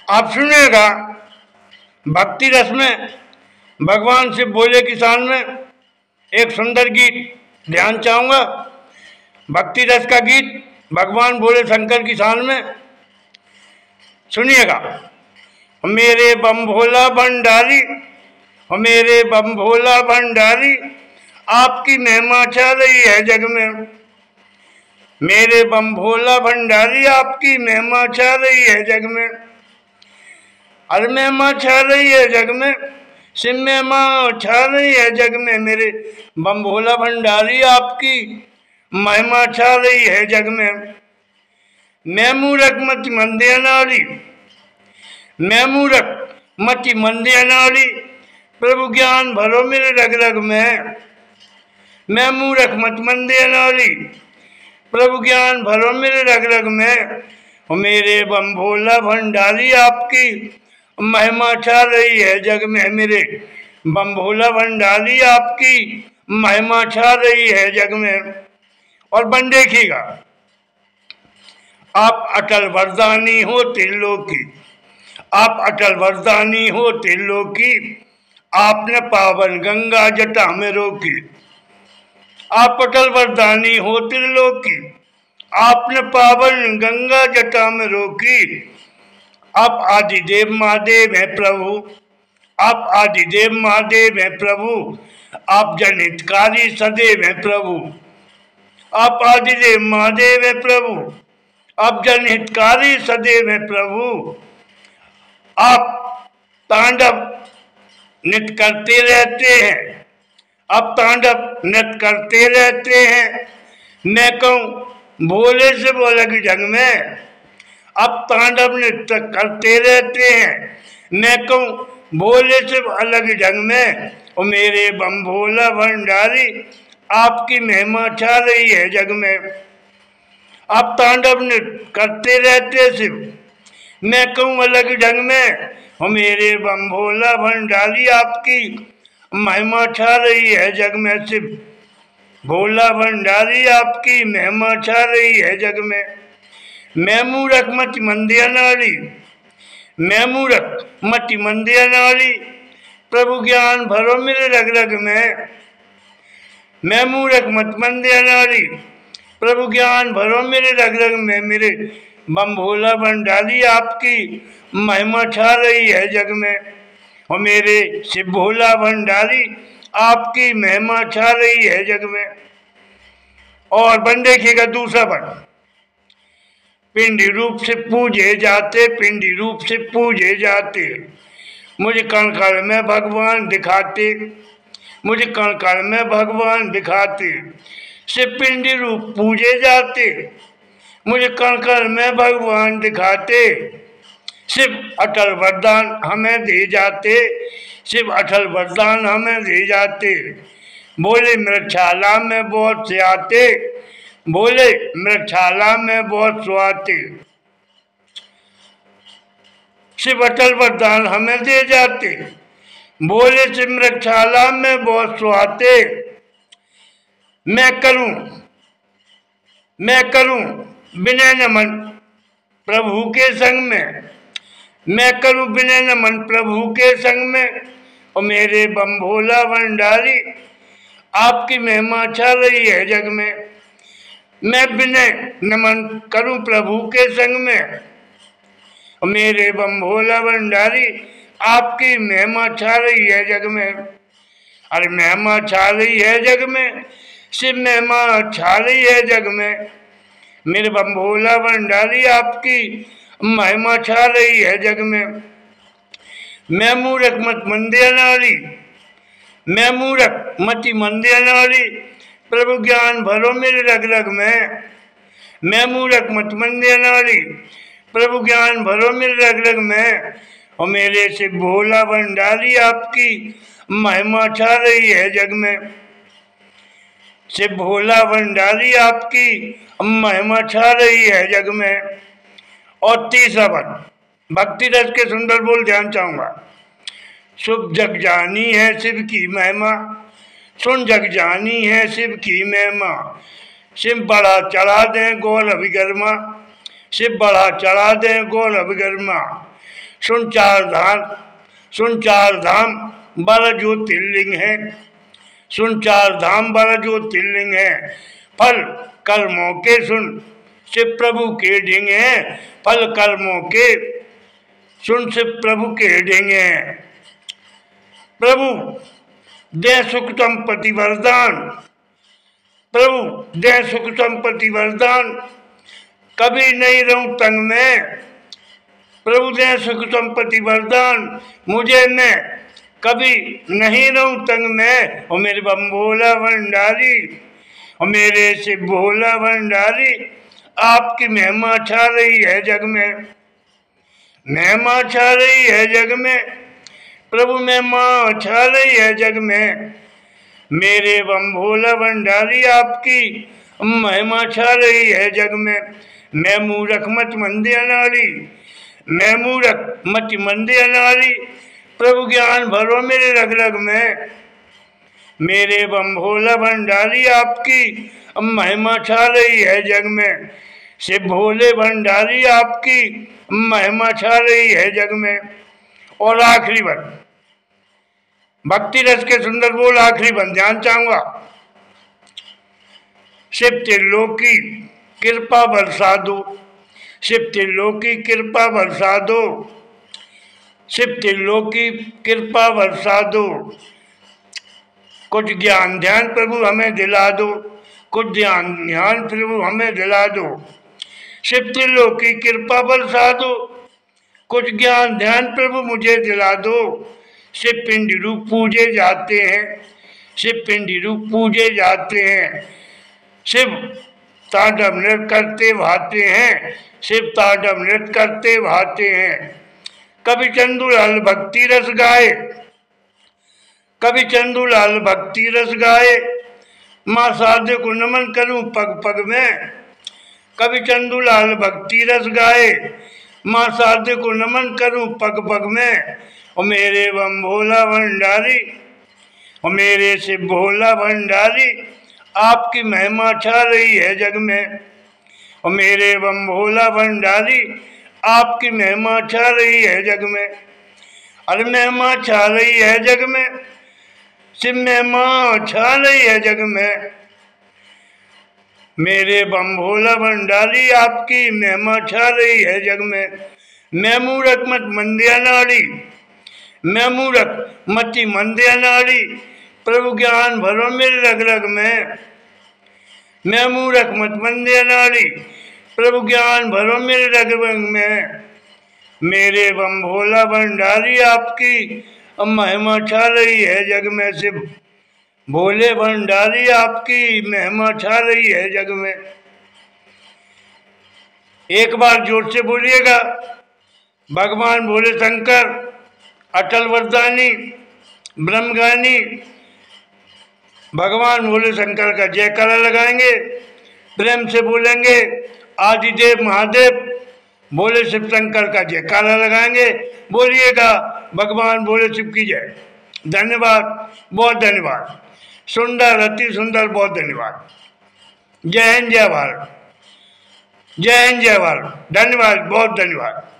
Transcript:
आप सुनिएगा भक्ति रस में भगवान से बोले किसान में एक सुंदर गीत ध्यान चाहूंगा। भक्ति रस का गीत भगवान बोले शंकर किसान में सुनिएगा। मेरे बम भोला भंडारी, मेरे बम भोला भंडारी, आपकी महिमा छा रही है जग में। मेरे बम भोला भंडारी, आपकी महिमा छा रही है जग में। अरे महिमा छा रही है जग में, सिम महिमा छा रही है जग में। मेरे बम भोला भंडारी, आपकी महिमा छा रही है जग में। मैं मूरख मति मंदिर नारी, मैं मूरख मति मंदिर नारी, प्रभु ज्ञान भरो मेरे रग रग में। मैं मूरख मत मंदिर नारी, प्रभु ज्ञान भरो मेरे रग रग में। और मेरे बम भोला भंडारी, आपकी महिमा छा रही है जग में। मेरे बम भोला भंडारी, आपकी महिमा छा रही है जग में। और बन देखिएगा, आप अटल वरदानी हो त्रिलोकी, आप अटल वरदानी हो त्रिलोकी, आपने पावन गंगा जटा में रोकी। आप अटल वरदानी हो त्रिलोकी, आपने पावन गंगा जटा में रोकी। आप आदिदेव महादेव हैं प्रभु, आप आदिदेव महादेव हैं प्रभु, आप जनहितकारी सदैव हैं प्रभु। आप आदिदेव महादेव हैं प्रभु, आप जनहितकारी सदैव हैं प्रभु। आप तांडव नृत्य करते रहते हैं, आप तांडव नृत्य करते रहते हैं। मैं कहूँ भोले से बोला कि जग में, आप तांडव नृत्य करते रहते हैं। मैं कहूँ भोले से अलग जग में। और मेरे बम भोला भंडारी, आपकी महिमा छा रही है जग में। आप तांडव नृत्य करते रहते शिव, मैं कहूँ अलग ढंग में। और मेरे बम भोला भंडारी, आपकी महिमा छा रही है जग में शिव। भोला भंडारी, आपकी महिमा छा रही है जग में। मैं मूरख मति मंदिर नारी, मैं मूरख मति मंदिर नारी, प्रभु ज्ञान भरो मेरे रग रग में। मैं मूरख मत मंदिर नारी, प्रभु ज्ञान भरो मेरे रग रग में। मेरे बम भोला भंडारी, आपकी महिमा छा रही है जग में। और मेरे शिव भोला भंडारी, आपकी महिमा छा रही है जग में। और बन देखिएगा दूसरा बन, पिंडी रूप से पूजे जाते, पिंडी रूप से पूजे जाते, मुझे कण कण में भगवान दिखाते, मुझे कण कण में भगवान दिखाते। शिव पिंडी रूप पूजे जाते, मुझे कण कण में भगवान दिखाते। शिव अटल वरदान हमें दे जाते, शिव अटल वरदान हमें दे जाते। बोले मृगशाला में बहुत से आते, बोले मृगशाला में बहुत से आते। शिव अटल वरदान हमें दे जाते, बोले शिव मृगशाला में बहुत से आते। मैं करूं विनय नमन प्रभु के संग में, मैं करूं विनय नमन प्रभु के संग में। और मेरे बम भोला भंडारी, आपकी महिमा छा रही है जग में। मैं विनय नमन करूं प्रभु के संग में। और मेरे बम भोला भंडारी, आपकी महिमा छा रही है जग में। अरे महिमा छा रही है जग में, शिव महिमा छा रही है जग में। मेरे बम भोला भंडारी, आपकी महिमा छा रही है जग में। मैं मूरख मत मंदिर नारी, मैं मूरख मति मंदिर नारी, प्रभु ज्ञान भरो मेरे रग रग में। मैं मूरख मत मंदिर नारी, प्रभु ज्ञान भरो मेरे रग रग में। और मेरे से भोला भंडारी, आपकी महिमा छा रही है जग में। शिव भोला भंडारी, आपकी महिमा छा रही है जग में। और तीसरा पद भक्ति रस के सुंदर बोल ध्यान चाहूंगा। शुभ जग जानी है शिव की महिमा, सुन जग जानी है शिव की महिमा। शिव बड़ा चढ़ा दें गोल अभिगर्मा, शिव बड़ा चढ़ा दें गोल अभिगर्मा। सुन चार धाम 12 ज्योतिर्लिंग है। सुन चार धाम 12 ज्योतिर्लिंग है। फल कर्मों के सुन शिव प्रभु के ढेंगे हैं। फल कर्मों के सुन शिव प्रभु के ढेंगे हैं। प्रभु दे सुख संपत्ति वरदान। प्रभु दे सुख संपत्ति वरदान। कभी नहीं रहूं तंग में। प्रभु दे सुख संपत्ति वरदान। मुझे मैं कभी नहीं रहूं तंग में। और मेरे बम भोला भंडारी, और मेरे से भोला भंडारी, आपकी महिमा छा रही है जग में। महिमा छा रही है जग में। प्रभु महिमा छा रही है जग में। मेरे बम भोला भंडारी, आपकी महिमा छा रही है जग में। मैं मूरख मत मंदे अनाड़ी, मैं मूरख मत मंदे अनाड़ी, प्रभु ज्ञान भरो मेरे रग रग में। मेरे बम भोला भंडारी, आपकी महिमा छा रही है जग में। शिव भोले भंडारी, आपकी महिमा छा रही है जग में। और आखिरी बन भक्ति रस के सुंदर बोल, आखिरी बन ध्यान चाहूंगा। शिव त्रिलोकी कृपा बरसा दो, शिव त्रिलोकी कृपा बरसा दो, शिव त्रिलोकी कृपा बरसा दो। कुछ ज्ञान ध्यान प्रभु हमें दिला दो, कुछ ध्यान ध्यान प्रभु हमें दिला दो। शिव त्रिलोकी कृपा बरसा दो, कुछ ज्ञान ध्यान प्रभु मुझे दिला दो। शिव पिंडी रूप पूजे जाते हैं, शिव पिंडी रूप पूजे जाते हैं। शिव तांडव नृत्य करते भाते हैं, शिव तांडव नृत्य करते भाते हैं। कभी चंदूलाल भक्ति रस गाए, कभी चंदूलाल भक्ति रस गाए। माँ शारदे को नमन करूं पग पग में। कभी चंदूलाल भक्ति रस गाए, माँ शारदे को नमन करूं पग पग में। और मेरे बम भोला भंडारी, और मेरे से भोला भंडारी, आपकी महिमा छा रही है जग में। और मेरे बम भोला भंडारी, आपकी महिमा छा रही है जग में। अरे महिमा छा रही है जग में, शिव महिमा छा रही है जग में। मेरे बम भोला भंडारी, आपकी महिमा छा रही है जग में। मैं मूरख मत मंदिया नाड़ी, मैं मूरख मति मंदिया नाड़ी, प्रभु ज्ञान भरो मेरे रग रग में। मैं मूरख मत मंदिया नाड़ी, प्रभु ज्ञान भरो मेरे रग रग में। मेरे बम भोला भंडारी, आपकी महिमा छा रही है जग में। शिव भोले भंडारी, आपकी महिमा छा रही है जग में। एक बार जोर से बोलिएगा, भगवान भोले शंकर अटल वरदानी ब्रह्मज्ञानी भगवान भोले शंकर का जयकारा लगाएंगे, प्रेम से बोलेंगे आदिदेव महादेव भोले शिव शंकर का जयकारा लगाएंगे। बोलिएगा भगवान भोले शिव की जय। धन्यवाद, बहुत धन्यवाद। सुंदर, अति सुंदर, बहुत धन्यवाद। जय हिंद, जय भारत। जय हिंद, जय भारत। धन्यवाद, बहुत धन्यवाद।